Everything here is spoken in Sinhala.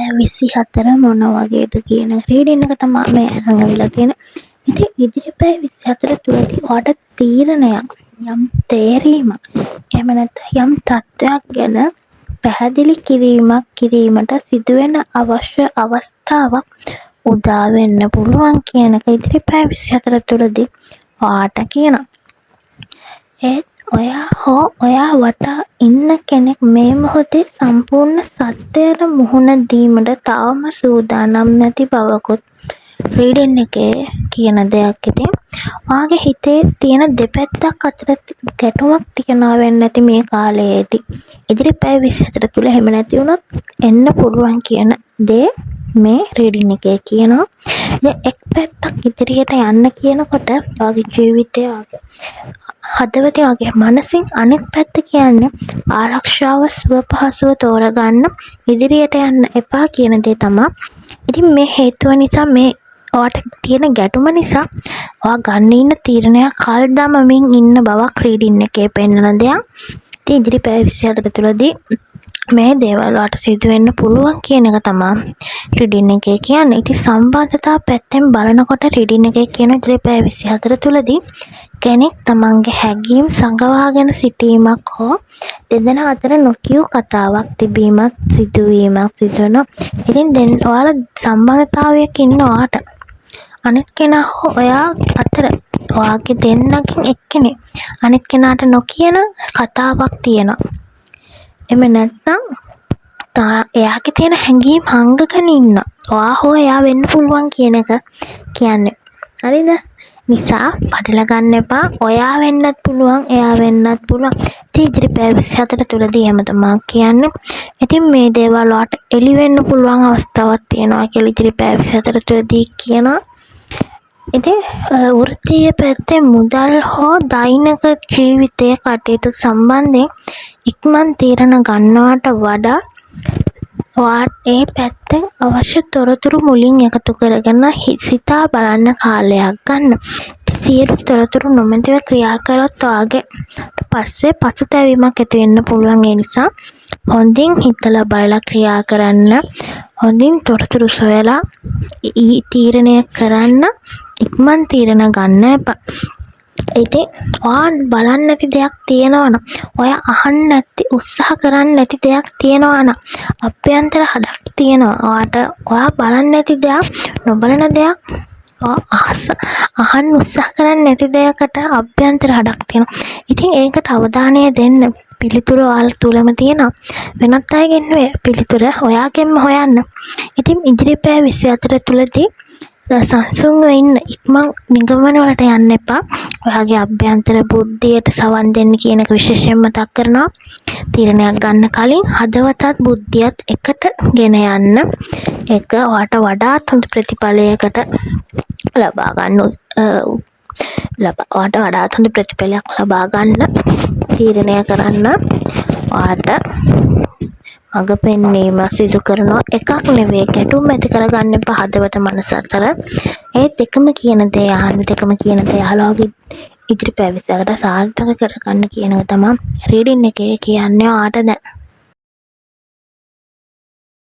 පැය 24 මොන වගේද කියන රීඩින් එක තමයි මේ අරන් අවිලා තියෙන. ඉතින් ඉදිරි පැය 24 තුලදී ඔයාට තීරණයක් යම් තේරීමක් එහෙම නැත්නම් යම් තත්ත්වයක් ගැන පැහැදිලි කිරීමට සිදුවෙන අවශ්‍ය අවස්ථාවක් උදා වෙන්න පුළුවන් කියන එක ඉදිරි පැය 24 තුලදී ඔයාට කියනවා. ඒත් ඔයා වටා ඉන්න කෙනෙක් මේ මොහොතේ සම්පූර්ණ සත්‍යයට මුහුණ දීමට තවම සූදානම් නැති බවකුත් රීඩින් එකේ කියන දෙයක්. ඉතින් ඔයාගේ හිතේ තියෙන දෙපැත්තක් අතර ගැටුමක් තියනවා වෙන්නේ නැති මේ කාලයේදී ඉදිරි පැය 24 තුල එහෙම නැති වුණොත් එන්න පුළුවන් කියන දේ මේ රීඩින් එකේ කියනවා. ඉතින් එක් පැත්තක් ඉදිරියට යන්න කියනකොට ඔයාගේ ජීවිතය හදවතේ වගේ මනසින් අනෙක් පැත්ත කියන්නේ ආරක්ෂාව සුව පහසුව තෝරගන්න ඉදිරියට යන්න එපා කියන දේ තමයි. ඉතින් මේ හේතුව නිසා මේ ඔයාට තියෙන ගැටුම නිසා ඔයා ගන්න ඉන්න තීරණයක් කල් දමමින් ඉන්න බවක් රීඩින් එකේ පෙන්වන දෙයක්. ඉතින් ඉදිරි පැය 24 තුලදී මේ දේවල් වලට සිදු වෙන්න පුළුවන් කියන එක තමයි රීඩින් එකේ කියන්නේ. ඉතින් සම්බන්ධතාව පැත්තෙන් බලනකොට රීඩින් එකේ කියන ඉදිරි පැය 24 තුලදී කෙනෙක් තමන්ගේ හැඟීම් සංගවාගෙන සිටීමක් හෝ දෙදෙනා අතර නොකියූ කතාවක් තිබීමක් සිදුවීමක් සිදුවෙනවා. ඉතින් ඔයාලා සම්බන්ධතාවයක ඉන්න ඔයාට අනිත් කෙනා හෝ ඔයා අතර ඔයාගේ දෙන්නකින් එක්කෙනෙක් අනිත් කෙනාට නොකියන කතාවක් තියෙනවා. එමෙ නැත්නම් එයාගේ තියෙන හැඟීම් හංගගෙන ඉන්න ඔයා හෝ එයා වෙන්න පුළුවන් කියන එක කියන්නේ. හරිද? නිසා පටල ගන්න එපා. ඔයා වෙන්නත් පුළුවන් එයා වෙන්නත් පුළුවන්. ඉතින් ඉදිරි පැය 24 තුලදී එහෙම තමයි කියන්නේ. ඉතින් මේ දේවල් වලට එළි වෙන්න පුළුවන් අවස්ථාවක් තියෙනවා කියලා ඉදිරි පැය 24 තුලදී කියනවා. ඉතින් වෘත්තීය පැත්තේ මුදල් හෝ දෛනික ජීවිතයේ කටයුතු සම්බන්ධයෙන් ඉක්මන් තීරණ ගන්නවට වඩා ඔයාට ඒ පැත්තෙන් අවශ්‍ය තොරතුරු මුලින් එකතු කරගෙන සිතා බලන්න කාලයක් ගන්න. සියලු තොරතුරු නොමැතිව ක්‍රියා කරොත් ඔයාගේ පස්සේ පසුතැවීමක් ඇති වෙන්න පුළුවන්. ඒ නිසා හොඳින් හිතලා බලලා ක්‍රියා කරන්න. හොඳින් තොරතුරු සොයලා තීරණය කරන්න. ඉක්මන් තීරණ ගන්න එපා. ඉතින් ඔයා බලන්න නැති දෙයක් තියෙනවනම් ඔයා අහන්න නැති උත්සාහ කරන්න නැති දෙයක් තියෙනවනම් අභ්‍යන්තර හදක් තියෙනවා. ඔයා බලන්න නැති දෙයක් නොබලන දෙයක් අහන්න උත්සාහ කරන්න නැති දෙයකට අභ්‍යන්තර හදක් තියෙනවා. ඉතින් ඒකට අවධානය දෙන්න. පිළිතුර ඔයාලා තුලම තියෙනවා. වෙනත් අයගෙන් නෙවෙයි පිළිතුර ඔයාගෙන්ම හොයන්න. ඉතින් ඉදිරි පැය 24 තුලදී සංසුන්ව ඉන්න. ඉක්මන් නිගමන වලට යන්න එපා. ඔයාගේ අභ්‍යන්තර බුද්ධියට සවන් දෙන්න කියන එක විශේෂයෙන් මතක් කරනවා. තීරණයක් ගන්න කලින් හදවතත් බුද්ධියත් එකට ගෙන යන්න. ඒක ඔයාට වඩාත් හොඳ ප්‍රතිඵලයකට ලබා ගන්න තීරණය කරන්න ඔයාට මඟ පෙන්වීම සිදු කරනවා. එකක් නෙවෙයි ගැටුම් ඇති කරගන්න එපා හදවත මනස අතර. ඒත් එකම කියන දේ අහන්න, එකම කියන දේ අහලා වගේ ඉදිරි පැය 24කට සාර්ථක කරගන්න කියන එක තමයි රීඩින් එකේ කියන්නේ ඔයාට දැන්.